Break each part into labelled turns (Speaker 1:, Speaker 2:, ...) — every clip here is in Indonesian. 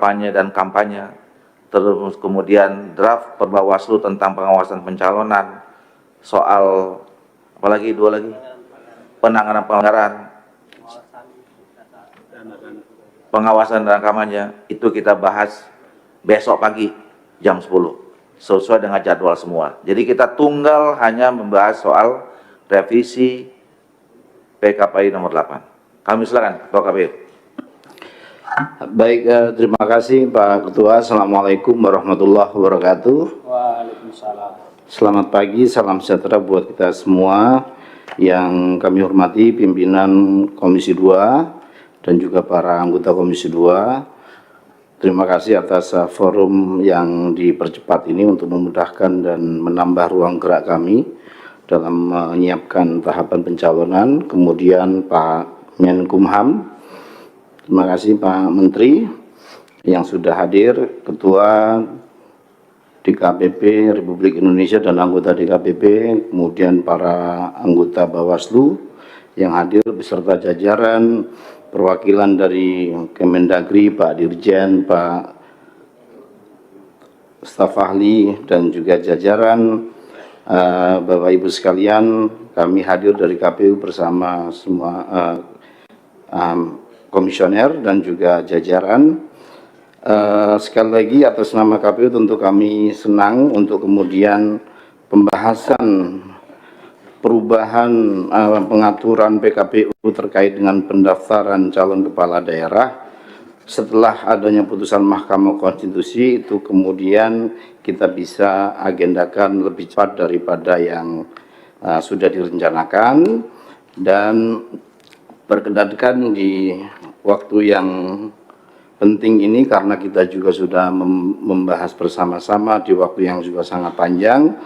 Speaker 1: kampanye dan kampanye, terus kemudian draft Perbawaslu tentang pengawasan pencalonan, soal apalagi dua lagi, penanganan pelanggaran, pengawasan dan kampanye, itu kita bahas besok pagi jam 10 sesuai dengan jadwal semua. Jadi kita tunggal hanya membahas soal revisi PKPI nomor 8. Kami silakan Ketua KPU.
Speaker 2: Baik, terima kasih Pak Ketua. Assalamualaikum warahmatullahi wabarakatuh.
Speaker 3: Waalaikumsalam.
Speaker 2: Selamat pagi, salam sejahtera buat kita semua. Yang kami hormati pimpinan Komisi 2 dan juga para anggota Komisi 2. Terima kasih atas forum yang dipercepat ini untuk memudahkan dan menambah ruang gerak kami dalam menyiapkan tahapan pencalonan. Kemudian Pak Menkumham, terima kasih Pak Menteri yang sudah hadir, Ketua DKPP Republik Indonesia dan anggota DKPP, kemudian para anggota Bawaslu yang hadir beserta jajaran, perwakilan dari Kemendagri, Pak Dirjen, Pak staf ahli, dan juga jajaran, Bapak Ibu sekalian. Kami hadir dari KPU bersama semua komisioner dan juga jajaran. Sekali lagi atas nama KPU tentu kami senang untuk kemudian pembahasan perubahan pengaturan PKPU terkait dengan pendaftaran calon kepala daerah setelah adanya putusan Mahkamah Konstitusi itu kemudian kita bisa agendakan lebih cepat daripada yang sudah direncanakan dan berkenan di waktu yang penting ini karena kita juga sudah membahas bersama-sama di waktu yang juga sangat panjang.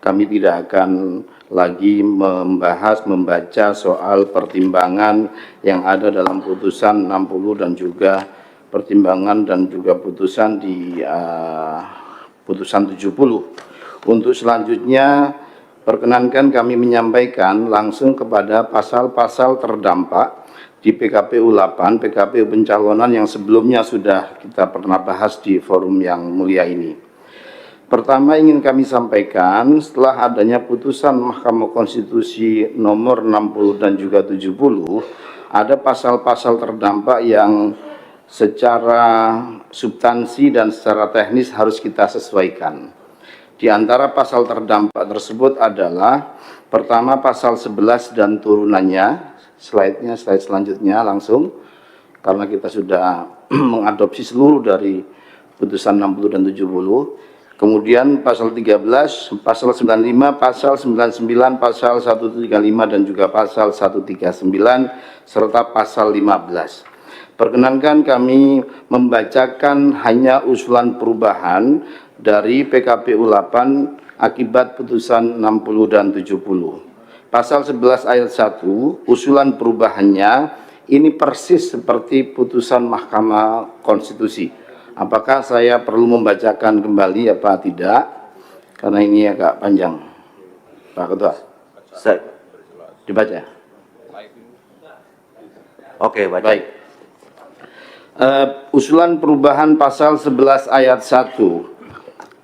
Speaker 2: Kami tidak akan lagi membaca soal pertimbangan yang ada dalam putusan 60 dan juga pertimbangan dan juga putusan di putusan 70. Untuk selanjutnya perkenankan kami menyampaikan langsung kepada pasal-pasal terdampak di PKPU 8, PKPU pencalonan yang sebelumnya sudah kita pernah bahas di forum yang mulia ini. Pertama ingin kami sampaikan setelah adanya putusan Mahkamah Konstitusi nomor 60 dan juga 70, ada pasal-pasal terdampak yang secara substansi dan secara teknis harus kita sesuaikan. Di antara pasal terdampak tersebut adalah pertama pasal 11 dan turunannya, slide selanjutnya langsung, karena kita sudah mengadopsi seluruh dari putusan 60 dan 70. Kemudian pasal 13, pasal 95, pasal 99, pasal 135 dan juga pasal 139 serta pasal 15. Perkenankan kami membacakan hanya usulan perubahan dari PKPU 8 akibat putusan 60 dan 70. Pasal 11 ayat 1, usulan perubahannya ini persis seperti putusan Mahkamah Konstitusi. Apakah saya perlu membacakan kembali apa tidak? Karena ini agak panjang. Pak Ketua. Dibaca.
Speaker 1: Oke, baca.
Speaker 2: Baik. Usulan perubahan pasal 11 ayat 1.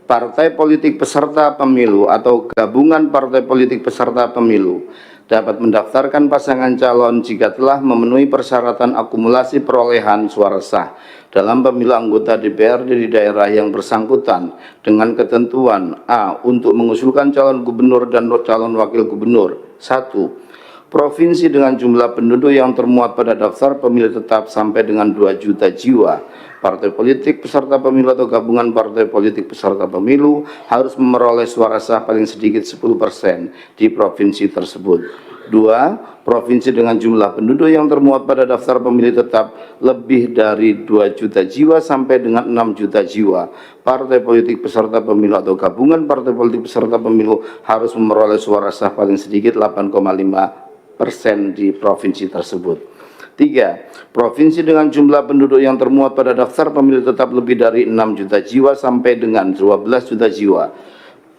Speaker 2: Partai politik peserta pemilu atau gabungan partai politik peserta pemilu dapat mendaftarkan pasangan calon jika telah memenuhi persyaratan akumulasi perolehan suara sah dalam pemilu anggota DPRD di daerah yang bersangkutan dengan ketentuan A. Untuk mengusulkan calon gubernur dan calon wakil gubernur. 1. Provinsi dengan jumlah penduduk yang termuat pada daftar pemilih tetap sampai dengan 2 juta jiwa. Partai politik peserta pemilu atau gabungan partai politik peserta pemilu harus memperoleh suara sah paling sedikit 10% di provinsi tersebut. 2. Provinsi dengan jumlah penduduk yang termuat pada daftar pemilih tetap lebih dari 2 juta jiwa sampai dengan 6 juta jiwa. Partai politik peserta pemilu atau gabungan partai politik peserta pemilu harus memperoleh suara sah paling sedikit 8,5% di provinsi tersebut. 3. Provinsi dengan jumlah penduduk yang termuat pada daftar pemilih tetap lebih dari 6 juta jiwa sampai dengan 12 juta jiwa.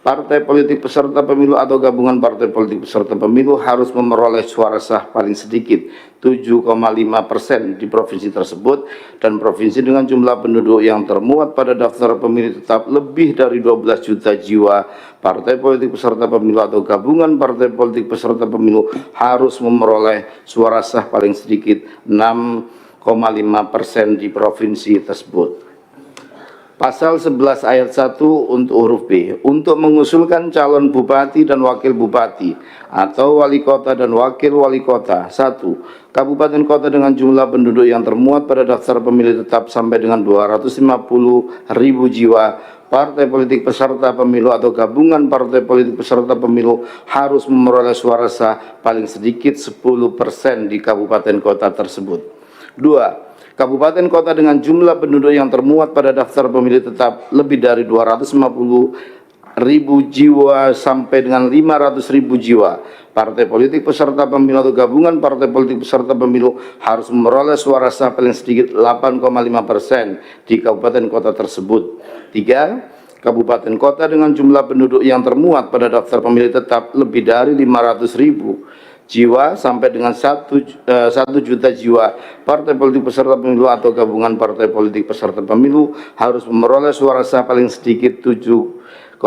Speaker 2: partai politik peserta pemilu atau gabungan partai politik peserta pemilu harus memperoleh suara sah paling sedikit 7,5% di provinsi tersebut, dan provinsi dengan jumlah penduduk yang termuat pada daftar pemilih tetap lebih dari 12 juta jiwa, partai politik peserta pemilu atau gabungan partai politik peserta pemilu harus memperoleh suara sah paling sedikit 6,5% di provinsi tersebut. Pasal 11 ayat 1 untuk huruf B, untuk mengusulkan calon bupati dan wakil bupati atau wali kota dan wakil wali kota. 1. Kabupaten kota dengan jumlah penduduk yang termuat pada daftar pemilih tetap sampai dengan 250.000 jiwa, partai politik peserta pemilu atau gabungan partai politik peserta pemilu harus memperoleh suara sah paling sedikit 10% di kabupaten kota tersebut. 2. Kabupaten kota dengan jumlah penduduk yang termuat pada daftar pemilih tetap lebih dari 250.000 jiwa sampai dengan 500.000 jiwa, partai politik peserta pemilu atau gabungan partai politik peserta pemilu harus memperoleh suara sah paling sedikit 8,5% di kabupaten kota tersebut. 3. Kabupaten kota dengan jumlah penduduk yang termuat pada daftar pemilih tetap lebih dari 500.000 jiwa sampai dengan 1 juta jiwa, partai politik peserta pemilu atau gabungan partai politik peserta pemilu harus memperoleh suara sah paling sedikit 7,5%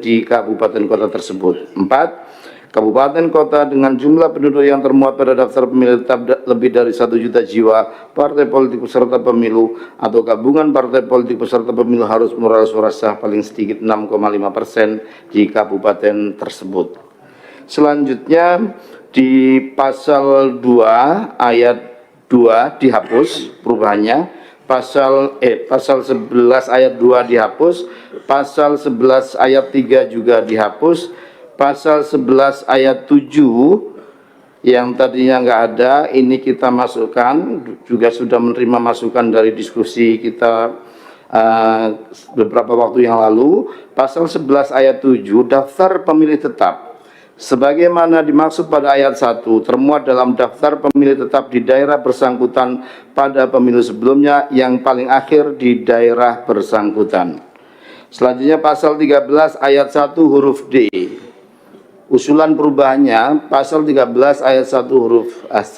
Speaker 2: di kabupaten kota tersebut. 4. Kabupaten kota dengan jumlah penduduk yang termuat pada daftar pemilih tetap lebih dari 1 juta jiwa, partai politik peserta pemilu atau gabungan partai politik peserta pemilu harus memperoleh suara sah paling sedikit 6,5% di kabupaten tersebut. Selanjutnya di pasal 2 ayat 2 dihapus perubahannya, pasal 11 ayat 2 dihapus, pasal 11 ayat 3 juga dihapus, pasal 11 ayat 7 yang tadinya enggak ada ini kita masukkan, juga sudah menerima masukan dari diskusi kita beberapa waktu yang lalu. Pasal 11 ayat 7, daftar pemilih tetap sebagaimana dimaksud pada ayat 1 termuat dalam daftar pemilih tetap di daerah bersangkutan pada pemilu sebelumnya yang paling akhir di daerah bersangkutan. Selanjutnya pasal 13 ayat 1 huruf D. Usulan perubahannya pasal 13 ayat 1 huruf C.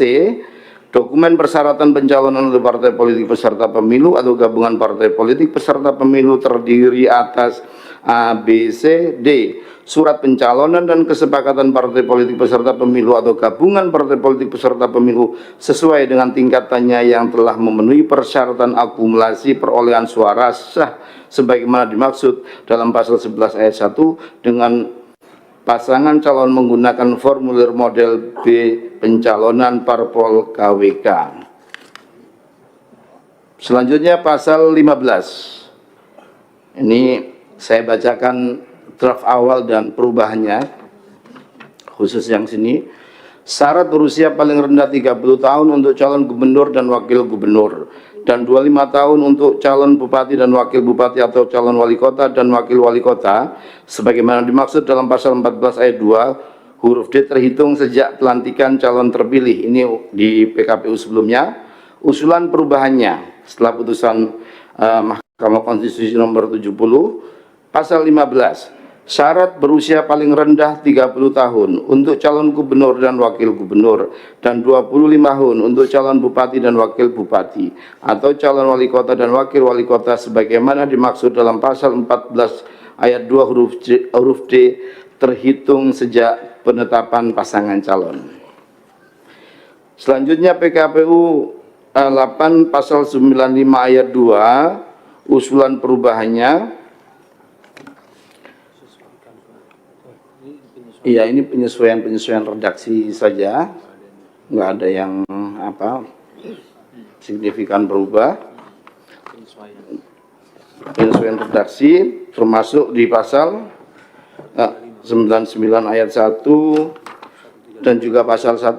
Speaker 2: Dokumen persyaratan pencalonan oleh partai politik peserta pemilu atau gabungan partai politik peserta pemilu terdiri atas A, B, C, D. Surat pencalonan dan kesepakatan partai politik peserta pemilu atau gabungan partai politik peserta pemilu sesuai dengan tingkatannya yang telah memenuhi persyaratan akumulasi perolehan suara sah sebagaimana dimaksud dalam pasal 11 ayat 1 dengan pasangan calon menggunakan formulir model B pencalonan parpol KWK. Selanjutnya pasal 15. Ini saya bacakan draft awal dan perubahannya, khusus yang sini. Syarat berusia paling rendah 30 tahun untuk calon gubernur dan wakil gubernur, dan 25 tahun untuk calon bupati dan wakil bupati atau calon wali kota dan wakil wali kota, sebagaimana dimaksud dalam pasal 14 ayat 2, huruf D terhitung sejak pelantikan calon terpilih. Ini di PKPU sebelumnya. Usulan perubahannya setelah putusan Mahkamah Konstitusi nomor 70, pasal 15. Syarat berusia paling rendah 30 tahun untuk calon gubernur dan wakil gubernur, dan 25 tahun untuk calon bupati dan wakil bupati atau calon wali kota dan wakil wali kota sebagaimana dimaksud dalam pasal 14 ayat 2 huruf D terhitung sejak penetapan pasangan calon. Selanjutnya PKPU 8 pasal 95 ayat 2 usulan perubahannya. Iya, ini penyesuaian redaksi saja, nggak ada yang signifikan berubah. Penyesuaian redaksi termasuk di pasal 99 ayat 1 dan juga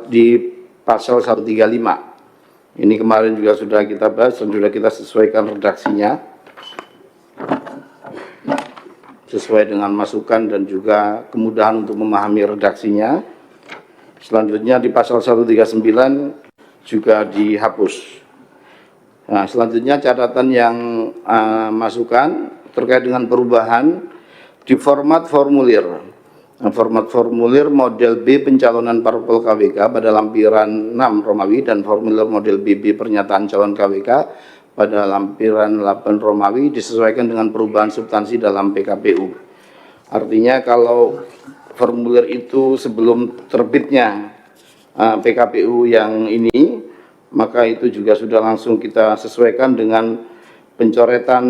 Speaker 2: di pasal 135. Ini kemarin juga sudah kita bahas dan sudah kita sesuaikan redaksinya sesuai dengan masukan dan juga kemudahan untuk memahami redaksinya. Selanjutnya di pasal 139 juga dihapus. Nah, selanjutnya catatan yang masukan terkait dengan perubahan di format formulir. Nah, format formulir model B pencalonan parpol KWK pada lampiran 6 Romawi dan formulir model BB pernyataan calon KWK pada lampiran 8 Romawi disesuaikan dengan perubahan substansi dalam PKPU. Artinya kalau formulir itu sebelum terbitnya PKPU yang ini, maka itu juga sudah langsung kita sesuaikan dengan pencoretan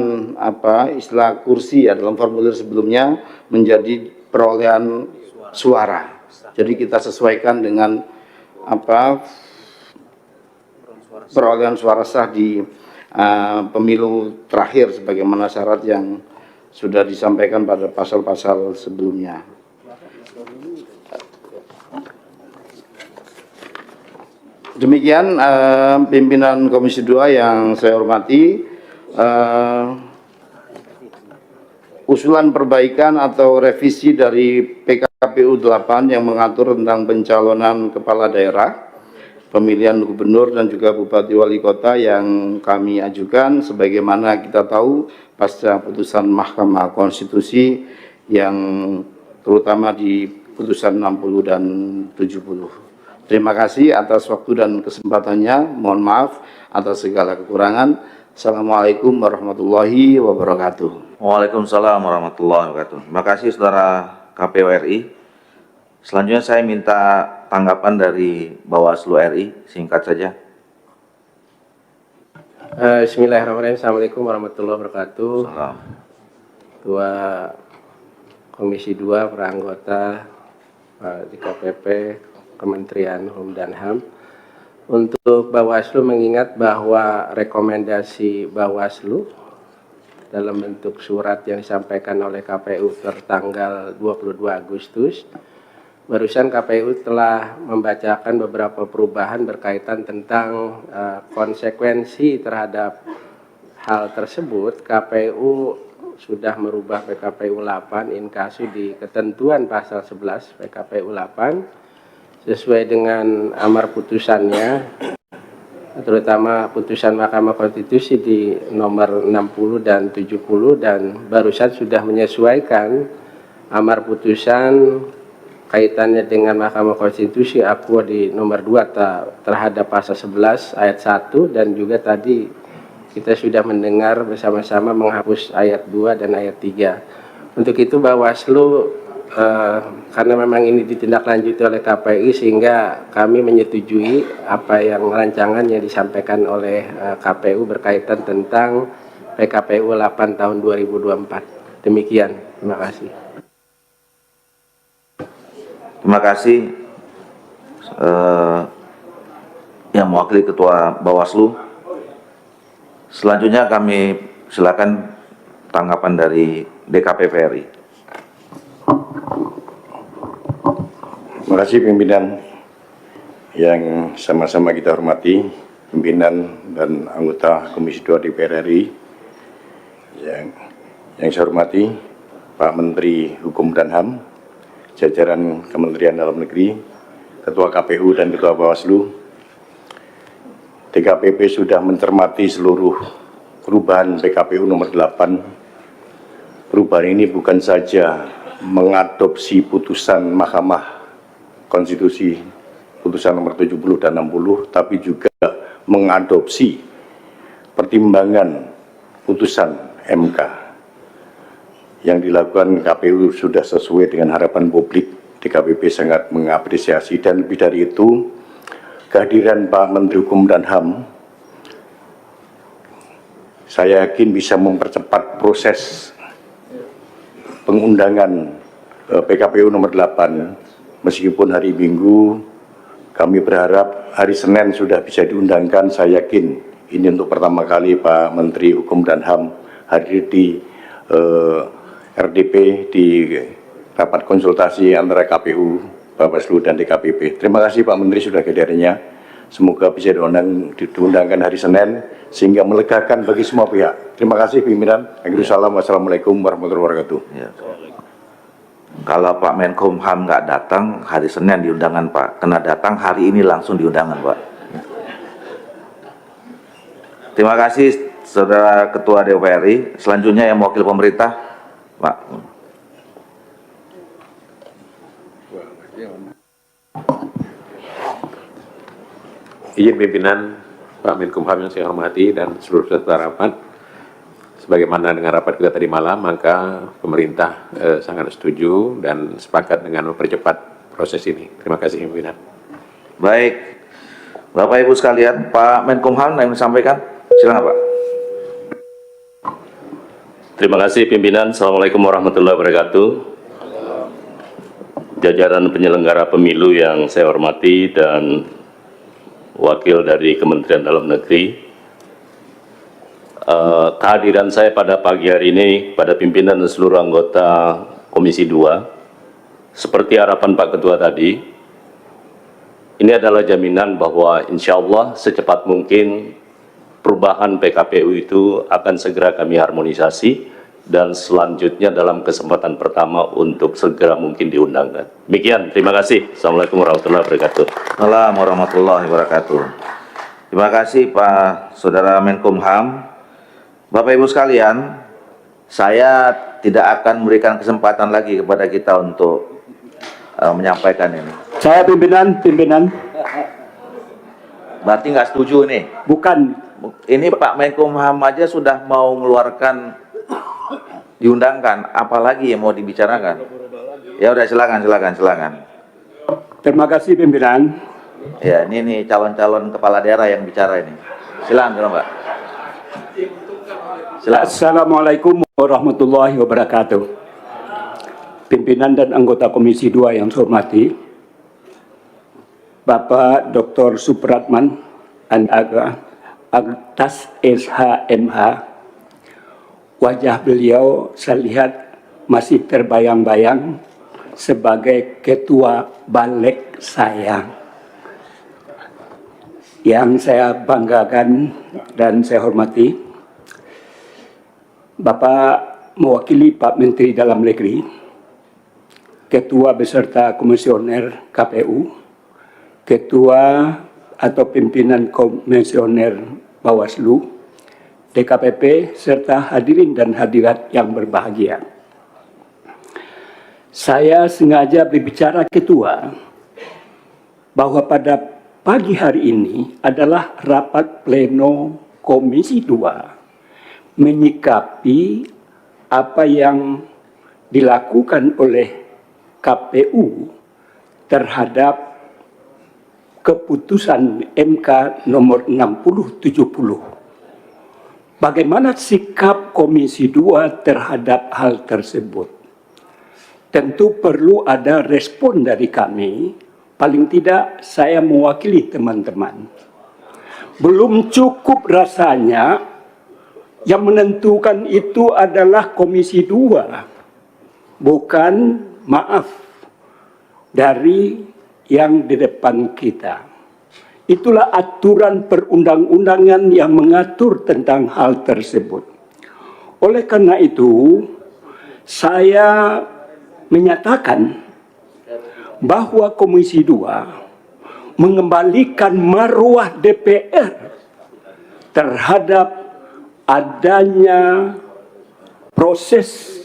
Speaker 2: istilah kursi ya dalam formulir sebelumnya menjadi perolehan suara. Jadi kita sesuaikan dengan perolehan suara sah di pemilu terakhir sebagaimana syarat yang sudah disampaikan pada pasal-pasal sebelumnya. Demikian pimpinan Komisi 2 yang saya hormati, usulan perbaikan atau revisi dari PKPU 8 yang mengatur tentang pencalonan kepala daerah, pemilihan gubernur dan juga bupati wali kota yang kami ajukan sebagaimana kita tahu pasca putusan Mahkamah Konstitusi yang terutama di putusan 60 dan 70. Terima kasih atas waktu dan kesempatannya. Mohon maaf atas segala kekurangan. Assalamualaikum warahmatullahi wabarakatuh.
Speaker 1: Waalaikumsalam warahmatullahi wabarakatuh. Terima kasih Saudara KPU RI. Selanjutnya saya minta tanggapan dari Bawaslu RI, singkat saja.
Speaker 3: Bismillahirrahmanirrahim. Assalamualaikum warahmatullahi wabarakatuh.
Speaker 1: Salam.
Speaker 3: Ketua Komisi 2, para anggota di KPP, Kementerian Hukum dan HAM. Untuk Bawaslu mengingat bahwa rekomendasi Bawaslu dalam bentuk surat yang disampaikan oleh KPU tertanggal 22 Agustus, barusan KPU telah membacakan beberapa perubahan berkaitan tentang konsekuensi terhadap hal tersebut. KPU sudah merubah PKPU 8 inkasu di ketentuan pasal 11 PKPU 8 sesuai dengan amar putusannya, terutama putusan Mahkamah Konstitusi di nomor 60 dan 70, dan barusan sudah menyesuaikan amar putusan kaitannya dengan Mahkamah Konstitusi Aqua di nomor 2 terhadap pasal 11 ayat 1, dan juga tadi kita sudah mendengar bersama-sama menghapus ayat 2 dan ayat 3. Untuk itu Bawaslu karena memang ini ditindaklanjuti oleh KPI sehingga kami menyetujui apa yang rancangan yang disampaikan oleh KPU berkaitan tentang PKPU 8 tahun 2024. Demikian, terima kasih.
Speaker 1: Terima kasih yang mewakili Ketua Bawaslu. Selanjutnya kami silakan tanggapan dari DKPP RI.
Speaker 4: Terima kasih pimpinan yang sama-sama kita hormati, pimpinan dan anggota Komisi 2 DPR RI yang saya hormati Pak Menteri Hukum dan HAM, jajaran Kementerian Dalam Negeri, Ketua KPU dan Ketua Bawaslu. DKPP sudah mencermati seluruh perubahan PKPU nomor 8. Perubahan ini bukan saja mengadopsi putusan Mahkamah Konstitusi putusan nomor 70 dan 60, tapi juga mengadopsi pertimbangan putusan MK yang dilakukan KPU sudah sesuai dengan harapan publik. DKPP sangat mengapresiasi, dan lebih dari itu kehadiran Pak Menteri Hukum dan HAM saya yakin bisa mempercepat proses pengundangan PKPU nomor 8. Meskipun hari Minggu, kami berharap hari Senin sudah bisa diundangkan. Saya yakin ini untuk pertama kali Pak Menteri Hukum dan HAM hadir di RDP, di rapat konsultasi antara KPU, Bawaslu dan DKPP. Terima kasih Pak Menteri sudah hadirnya. Semoga bisa diundangkan hari Senin sehingga melegakan bagi semua pihak. Terima kasih pimpinan. Wassalamualaikum warahmatullahi wabarakatuh.
Speaker 1: Ya. Kalau Pak Menkumham nggak datang hari Senin diundangan Pak, kena datang hari ini langsung diundangan Pak. Terima kasih Saudara Ketua DPR RI. Selanjutnya yang mewakili pemerintah, Pak.
Speaker 5: Izin pimpinan Pak Menkumham yang saya hormati dan seluruh peserta rapat, sebagaimana dengan rapat kita tadi malam, maka pemerintah sangat setuju dan sepakat dengan mempercepat proses ini. Terima kasih pimpinan.
Speaker 1: Baik, Bapak Ibu sekalian, Pak Menkumham yang disampaikan, silakan Pak.
Speaker 6: Terima kasih pimpinan. Assalamualaikum warahmatullahi wabarakatuh. Jajaran penyelenggara pemilu yang saya hormati dan wakil dari Kementerian Dalam Negeri, kehadiran saya pada pagi hari ini pada pimpinan dan seluruh anggota Komisi 2, seperti harapan Pak Ketua tadi, ini adalah jaminan bahwa insya Allah secepat mungkin perubahan PKPU itu akan segera kami harmonisasi dan selanjutnya dalam kesempatan pertama untuk segera mungkin diundangkan. Demikian, terima kasih. Assalamualaikum warahmatullahi wabarakatuh.
Speaker 1: Assalamualaikum warahmatullahi wabarakatuh. Terima kasih Pak Saudara Menkumham. Bapak Ibu sekalian, saya tidak akan memberikan kesempatan lagi kepada kita untuk menyampaikan ini.
Speaker 7: Saya pimpinan.
Speaker 1: Berarti nggak setuju nih?
Speaker 7: Bukan.
Speaker 1: Ini Pak Menkumham aja sudah mau mengeluarkan diundangkan, apalagi yang mau dibicarakan? Ya udah, silakan.
Speaker 7: Terima kasih pimpinan.
Speaker 1: Ya, ini nih calon-calon kepala daerah yang bicara ini. Silakan Pak. Silakan.
Speaker 7: Assalamualaikum warahmatullahi wabarakatuh. Pimpinan dan anggota Komisi 2 yang saya hormati, Bapak Dr. Supratman Andaga, atas SHMH, wajah beliau saya lihat masih terbayang-bayang sebagai ketua balik saya. Yang saya banggakan dan saya hormati, Bapak mewakili Pak Menteri Dalam Negeri, Ketua beserta Komisioner KPU, Ketua atau Pimpinan Komisioner Bawaslu, DKPP, serta hadirin dan hadirat yang berbahagia. Saya sengaja berbicara ketua bahwa pada pagi hari ini adalah rapat pleno Komisi 2 menyikapi apa yang dilakukan oleh KPU terhadap keputusan MK nomor 6070. Bagaimana sikap Komisi 2 terhadap hal tersebut? Tentu perlu ada respon dari kami, paling tidak saya mewakili teman-teman. Belum cukup rasanya yang menentukan itu adalah Komisi 2, bukan dari yang di depan kita. Itulah aturan perundang-undangan yang mengatur tentang hal tersebut. Oleh karena itu, saya menyatakan bahwa Komisi 2 mengembalikan marwah DPR terhadap adanya proses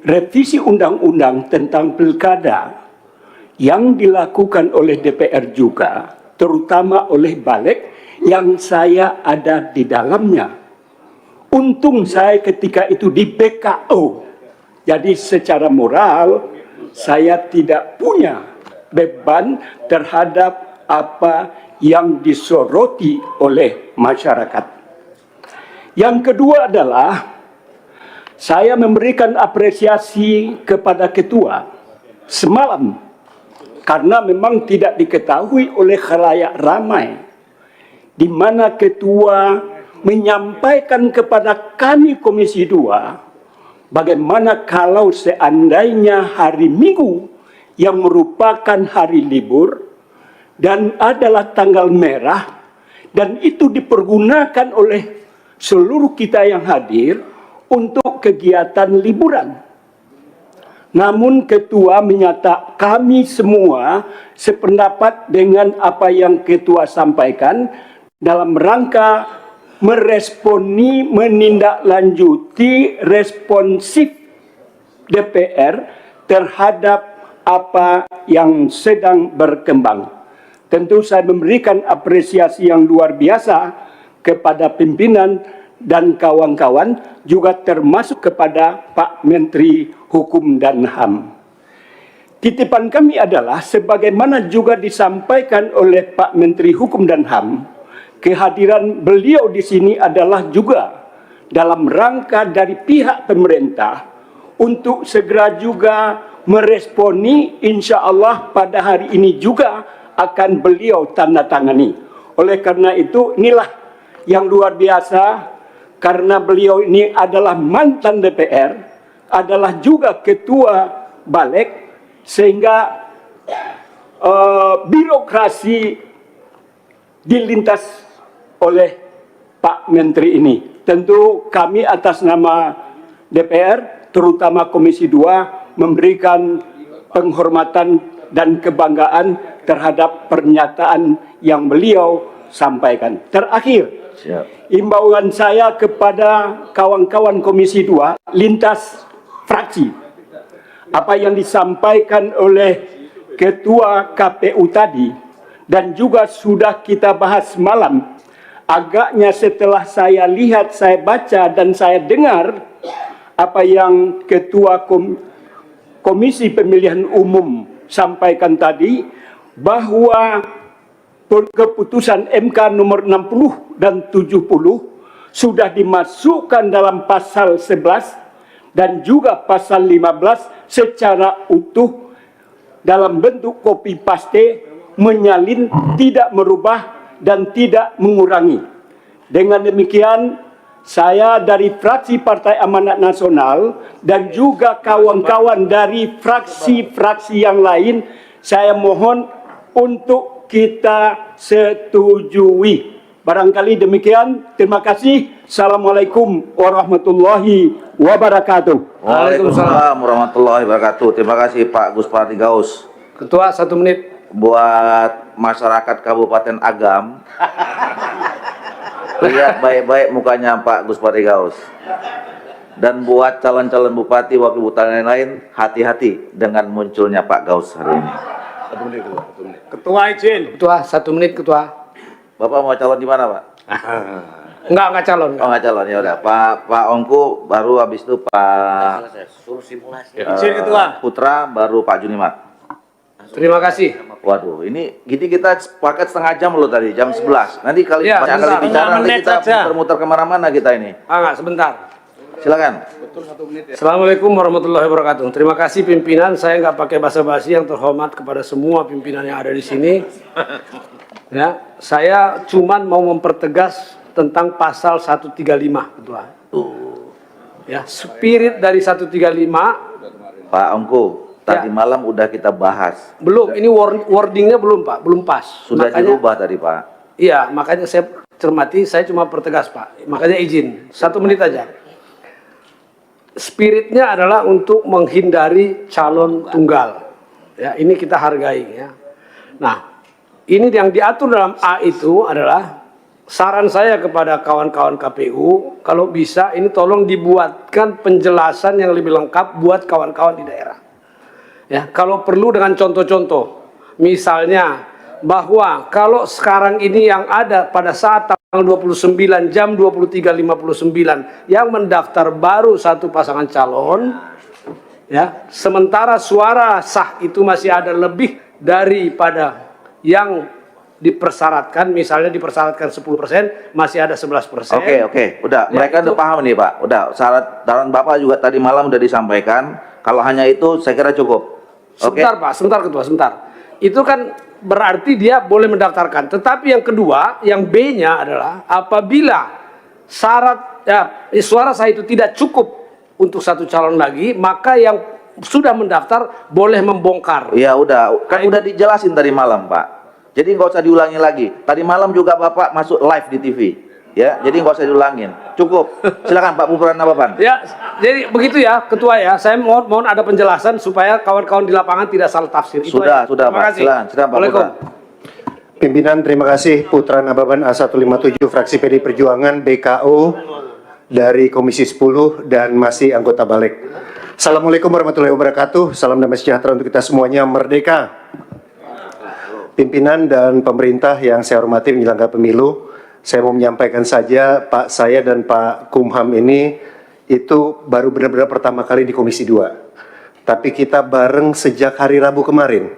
Speaker 7: revisi undang-undang tentang pilkada yang dilakukan oleh DPR juga, terutama oleh Balik yang saya ada di dalamnya. Untung saya ketika itu di BKO. Jadi secara moral saya tidak punya beban terhadap apa yang disoroti oleh masyarakat. Yang kedua adalah saya memberikan apresiasi kepada ketua semalam, karena memang tidak diketahui oleh khalayak ramai, di mana ketua menyampaikan kepada kami Komisi 2, bagaimana kalau seandainya hari Minggu yang merupakan hari libur dan adalah tanggal merah, dan itu dipergunakan oleh seluruh kita yang hadir untuk kegiatan liburan. Namun ketua menyatakan kami semua sependapat dengan apa yang ketua sampaikan dalam rangka meresponi, menindaklanjuti responsif DPR terhadap apa yang sedang berkembang. Tentu saya memberikan apresiasi yang luar biasa kepada pimpinan dan kawan-kawan, juga termasuk kepada Pak Menteri Hukum dan HAM. Titipan kami adalah, sebagaimana juga disampaikan oleh Pak Menteri Hukum dan HAM, kehadiran beliau di sini adalah juga dalam rangka dari pihak pemerintah untuk segera juga meresponi, insya Allah pada hari ini juga akan beliau tanda tangani. Oleh karena itu, inilah yang luar biasa, karena beliau ini adalah mantan DPR, adalah juga ketua Balik, sehingga birokrasi dilintas oleh Pak Menteri ini. Tentu kami atas nama DPR, terutama Komisi 2, memberikan penghormatan dan kebanggaan terhadap pernyataan yang beliau sampaikan. Terakhir, imbauan saya kepada kawan-kawan Komisi 2 lintas fraksi, apa yang disampaikan oleh Ketua KPU tadi dan juga sudah kita bahas malam, agaknya setelah saya lihat, saya baca dan saya dengar apa yang Ketua Komisi Pemilihan Umum sampaikan tadi, bahwa keputusan MK nomor 60 dan 70 sudah dimasukkan dalam pasal 11 dan juga pasal 15 secara utuh dalam bentuk copy paste, menyalin, tidak merubah dan tidak mengurangi. Dengan demikian, saya dari fraksi Partai Amanat Nasional dan juga kawan-kawan dari fraksi-fraksi yang lain, saya mohon untuk kita setujui. Barangkali demikian. Terima kasih. Assalamualaikum warahmatullahi wabarakatuh.
Speaker 1: Waalaikumsalam warahmatullahi wabarakatuh. Terima kasih Pak Gus Pardi Gaus.
Speaker 3: Ketua, 1 menit.
Speaker 1: Buat masyarakat Kabupaten Agam, lihat baik-baik mukanya Pak Gus Pardi Gaus. Dan buat calon-calon bupati, wakil bupati lain, hati-hati dengan munculnya Pak Gaus hari ini.
Speaker 8: Ketua izin.
Speaker 3: Ketua, 1 menit, Ketua.
Speaker 1: Bapak mau calon di mana, Pak?
Speaker 3: Enggak calon.
Speaker 1: Oh, nggak calon, ya udah. Pak Ongku, baru habis itu Pak
Speaker 8: Izin Ketua.
Speaker 1: Putra, baru Pak Junimat.
Speaker 3: Terima kasih.
Speaker 1: Waduh, ini gini kita sepakat setengah jam loh tadi, jam 11. Nanti kali
Speaker 3: Ya,
Speaker 1: banyak kali
Speaker 3: sebentar.
Speaker 1: bicara, nanti
Speaker 8: Menit
Speaker 1: kita
Speaker 8: saja.
Speaker 1: muter-muter kemana-mana kita ini.
Speaker 3: Enggak, sebentar.
Speaker 1: Silakan.
Speaker 3: Assalamualaikum warahmatullahi wabarakatuh. Terima kasih pimpinan. Saya nggak pakai basa-basi, yang terhormat kepada semua pimpinan yang ada di sini. Ya, saya cuman mau mempertegas tentang pasal 135, Ketua. Ya, spirit dari 135
Speaker 1: Pak Ongku, tadi malam udah kita bahas.
Speaker 3: belum. Ini wordingnya belum, Pak, belum pas.
Speaker 1: Sudah
Speaker 3: Makanya-
Speaker 1: dirubah tadi, Pak.
Speaker 3: Iya, makanya saya cermati, saya cuma pertegas, Pak. Makanya izin, 1 menit aja. Spiritnya adalah untuk menghindari calon tunggal. Ya, ini kita hargai ya. Nah, ini yang diatur dalam A itu adalah saran saya kepada kawan-kawan KPU, kalau bisa ini tolong dibuatkan penjelasan yang lebih lengkap buat kawan-kawan di daerah. Ya, kalau perlu dengan contoh-contoh. Misalnya bahwa kalau sekarang ini yang ada pada saat tanggal 29 jam 23.59 yang mendaftar baru satu pasangan calon, ya, sementara suara sah itu masih ada lebih daripada yang dipersyaratkan, misalnya dipersyaratkan 10%, masih ada 11%.
Speaker 1: Oke, udah.
Speaker 3: Ya,
Speaker 1: Mereka
Speaker 3: itu-
Speaker 1: udah paham nih, Pak. Udah, syarat Bapak juga tadi malam udah disampaikan. Kalau hanya itu, saya kira cukup. Oke.
Speaker 3: Sebentar Pak, sebentar Ketua, sebentar. Itu kan berarti dia boleh mendaftarkan. Tetapi yang kedua, yang B-nya adalah apabila syarat suara sah itu tidak cukup untuk satu calon lagi, maka yang sudah mendaftar boleh membongkar.
Speaker 1: Ya udah, kan udah dijelasin tadi malam, Pak. Jadi nggak usah diulangi lagi. Tadi malam juga Bapak masuk live di TV. Ya, jadi nggak usah diulangin. Cukup. Silakan Pak Bupran Nababan.
Speaker 3: Ya, jadi begitu ya Ketua ya. Saya mohon ada penjelasan supaya kawan-kawan di lapangan tidak salah tafsir. Itu
Speaker 1: Sudah,
Speaker 3: aja.
Speaker 1: sudah,
Speaker 3: Terima
Speaker 1: Pak.
Speaker 3: kasih.
Speaker 1: Silakan Pak
Speaker 3: Waalaikumsalam.
Speaker 1: Putra.
Speaker 8: Pimpinan terima kasih. Putra Nababan A157 fraksi PD Perjuangan BKO dari Komisi 10 dan masih anggota Balik. Assalamualaikum warahmatullahi wabarakatuh. Salam damai sejahtera untuk kita semuanya. Merdeka. Pimpinan dan pemerintah yang saya hormati penyelenggara pemilu, saya mau menyampaikan saja, Pak, saya dan Pak Kumham ini itu baru benar-benar pertama kali di Komisi 2. Tapi kita bareng sejak hari Rabu kemarin.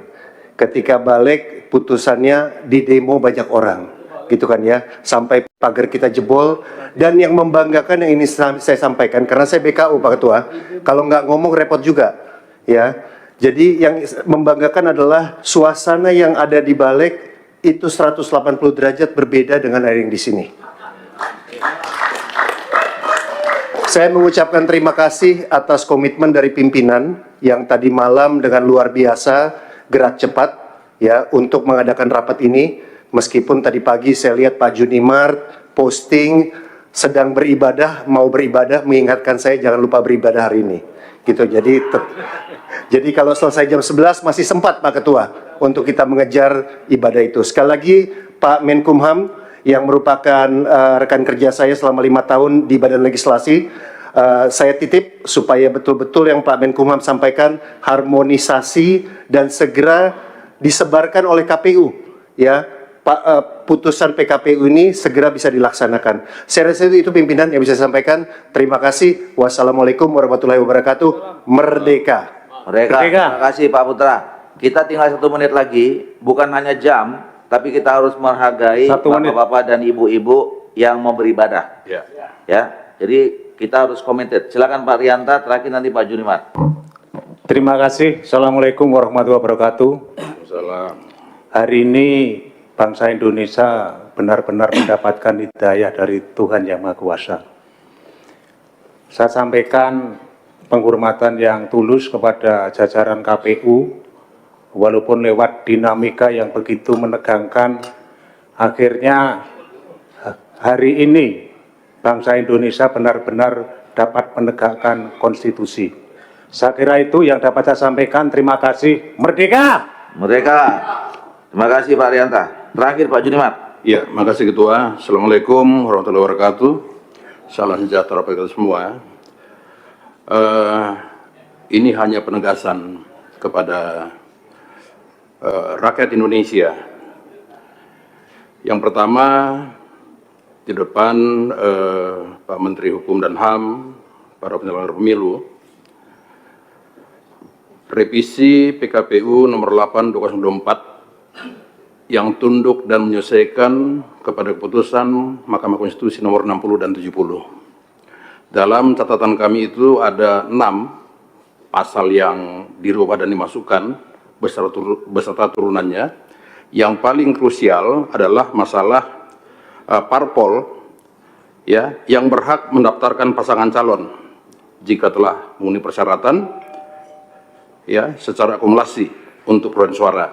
Speaker 8: Ketika balik putusannya di demo banyak orang. Gitu kan ya, sampai pagar kita jebol. Dan yang membanggakan yang ini saya sampaikan, karena saya BKU Pak Ketua, kalau nggak ngomong repot juga. Ya, jadi yang membanggakan adalah suasana yang ada di balik itu 180 derajat berbeda dengan yang di sini. Saya mengucapkan terima kasih atas komitmen dari pimpinan yang tadi malam dengan luar biasa gerak cepat ya untuk mengadakan rapat ini. Meskipun tadi pagi saya lihat Pak Junimart posting sedang beribadah, mau beribadah, mengingatkan saya jangan lupa beribadah hari ini. Gitu. Jadi kalau selesai jam 11 masih sempat Pak Ketua untuk kita mengejar ibadah itu. Sekali lagi Pak Menkumham yang merupakan rekan kerja saya selama 5 tahun di Badan Legislasi, saya titip supaya betul-betul yang Pak Menkumham sampaikan harmonisasi dan segera disebarkan oleh KPU ya. Putusan PKPU ini segera bisa dilaksanakan. Saya rasa itu pimpinan yang bisa saya sampaikan. Terima kasih. Wassalamualaikum warahmatullahi wabarakatuh. Merdeka.
Speaker 1: Merdeka. Terima kasih Pak Putra. Kita tinggal 1 menit lagi, bukan hanya jam, tapi kita harus menghargai bapak-bapak dan ibu-ibu yang mau beribadah. Ya. Jadi kita harus committed. Silakan Pak Rianta, terakhir nanti Pak Junimart.
Speaker 9: Terima kasih. Assalamualaikum warahmatullahi wabarakatuh. Hari ini bangsa Indonesia benar-benar mendapatkan hidayah dari Tuhan Yang Maha Kuasa. Saya sampaikan penghormatan yang tulus kepada jajaran KPU, walaupun lewat dinamika yang begitu menegangkan, akhirnya hari ini bangsa Indonesia benar-benar dapat menegakkan konstitusi. Saya kira itu yang dapat saya sampaikan. Terima kasih. Merdeka!
Speaker 1: Merdeka. Terima kasih Pak Rianta. Terakhir Pak Junimart.
Speaker 2: Ya, makasih Ketua. Assalamualaikum warahmatullahi wabarakatuh. Salam sejahtera bagi kita semua. Ini hanya penegasan kepada rakyat Indonesia. Yang pertama, di depan Pak Menteri Hukum dan HAM, para penyelenggara pemilu, revisi PKPU nomor 8 2024 yang tunduk dan menyesuaikan kepada keputusan Mahkamah Konstitusi nomor 60 dan 70. Dalam catatan kami itu ada 6 pasal yang dirubah dan dimasukkan beserta turunannya. Yang paling krusial adalah masalah parpol ya yang berhak mendaftarkan pasangan calon jika telah memenuhi persyaratan ya secara akumulasi untuk perolehan suara.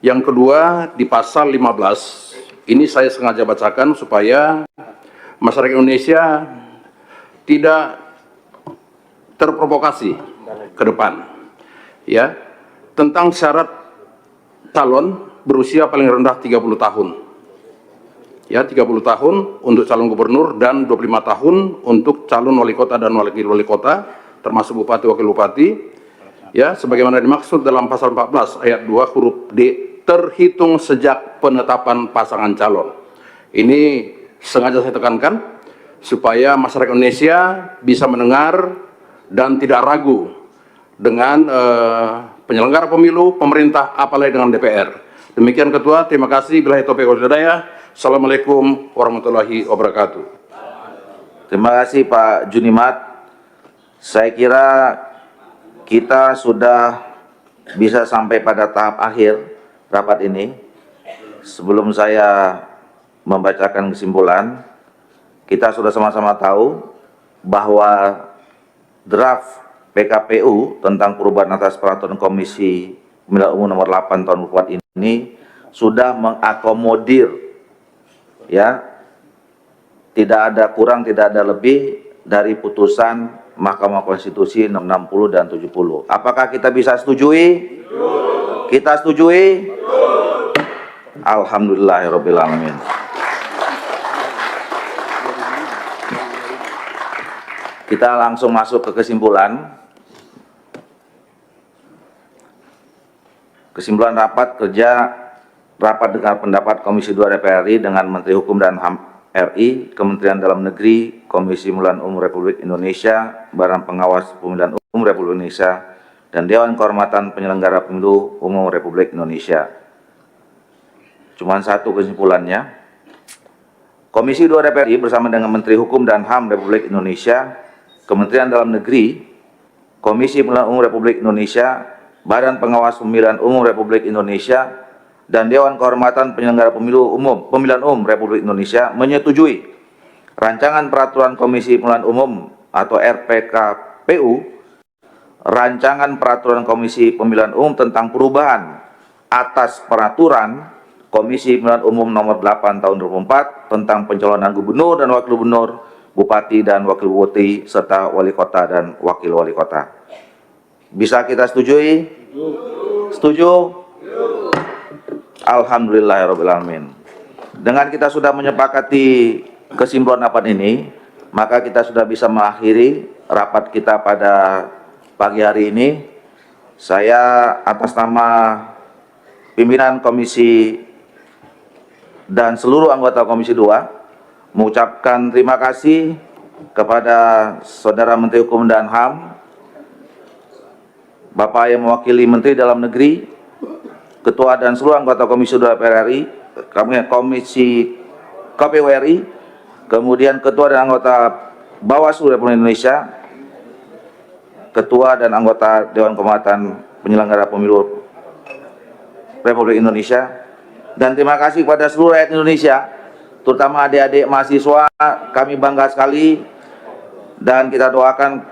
Speaker 2: Yang kedua, di pasal 15, ini saya sengaja bacakan supaya masyarakat Indonesia tidak terprovokasi ke depan. Ya, tentang syarat calon berusia paling rendah 30 tahun. Ya, 30 tahun untuk calon gubernur dan 25 tahun untuk calon wali kota dan wakil wali kota, termasuk bupati, wakil bupati. Ya, sebagaimana dimaksud dalam pasal 14 ayat 2 huruf D, terhitung sejak penetapan pasangan calon. Ini sengaja saya tekankan supaya masyarakat Indonesia bisa mendengar dan tidak ragu dengan penyelenggara pemilu, pemerintah, apalagi dengan DPR. Demikian Ketua, terima kasih. Billahi taufiq wal hidayah. Assalamualaikum warahmatullahi wabarakatuh.
Speaker 1: Terima kasih Pak Junimart. Saya kira kita sudah bisa sampai pada tahap akhir rapat ini. Sebelum saya membacakan kesimpulan, kita sudah sama-sama tahu bahwa draft PKPU tentang perubahan atas peraturan Komisi Pemilihan Umum nomor 8 tahun 2004 ini sudah mengakomodir ya, tidak ada kurang, tidak ada lebih dari putusan Mahkamah Konstitusi 60 dan 70. Apakah kita bisa setujui? Kita setujui? Alhamdulillahirabbil alamin. Kita langsung masuk ke kesimpulan. Kesimpulan rapat kerja rapat dengar pendapat Komisi 2 DPR RI dengan Menteri Hukum dan HAM RI, Kementerian Dalam Negeri, Komisi Pemilihan Umum Republik Indonesia, Badan Pengawas Pemilihan Umum Republik Indonesia, dan Dewan Kehormatan Penyelenggara Pemilu Umum Republik Indonesia. Cuman satu kesimpulannya, Komisi 2 DPR RI bersama dengan Menteri Hukum dan HAM Republik Indonesia, Kementerian Dalam Negeri, Komisi Pemilihan Umum Republik Indonesia, Badan Pengawas Pemilihan Umum Republik Indonesia, dan Dewan Kehormatan Penyelenggara Pemilihan Umum Republik Indonesia menyetujui Rancangan Peraturan Komisi Pemilihan Umum atau RPKPU, Rancangan Peraturan Komisi Pemilihan Umum tentang perubahan atas Peraturan Komisi Pemilihan Umum Nomor 8 Tahun 2004 tentang pencalonan gubernur dan wakil gubernur, bupati dan wakil bupati, serta wali kota dan wakil wali kota. Bisa kita setujui? Setuju? Alhamdulillahirrahmanirrahim. Dengan kita sudah menyepakati kesimpulan rapat ini, maka kita sudah bisa mengakhiri rapat kita pada pagi hari ini. Saya atas nama pimpinan komisi dan seluruh anggota Komisi 2 mengucapkan terima kasih kepada Saudara Menteri Hukum dan HAM, Bapak yang mewakili Menteri Dalam Negeri, Ketua dan seluruh anggota Komisi 2 DPR RI, Komisi KPU RI, kemudian Ketua dan anggota Bawaslu Republik Indonesia, Ketua dan anggota Dewan Kehormatan Penyelenggara Pemilu Republik Indonesia, dan terima kasih kepada seluruh rakyat Indonesia, terutama adik-adik mahasiswa. Kami bangga sekali dan kita doakan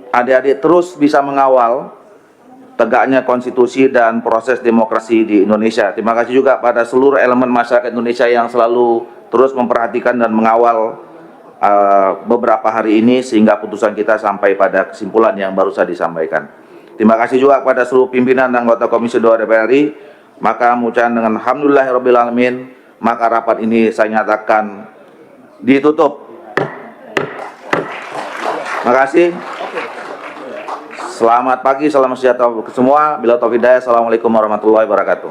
Speaker 1: adik-adik terus bisa mengawal tegaknya konstitusi dan proses demokrasi di Indonesia. Terima kasih juga pada seluruh elemen masyarakat Indonesia yang selalu terus memperhatikan dan mengawal beberapa hari ini sehingga putusan kita sampai pada kesimpulan yang baru saja disampaikan. Terima kasih juga kepada seluruh pimpinan dan anggota Komisi 2 DPR RI. Maka mengucapkan dengan alhamdulillahirrahmanirrahim, maka rapat ini saya nyatakan ditutup. Terima kasih. Selamat pagi, salam sejahtera untuk semua. Bila taufiq hidayah, assalamualaikum warahmatullahi wabarakatuh.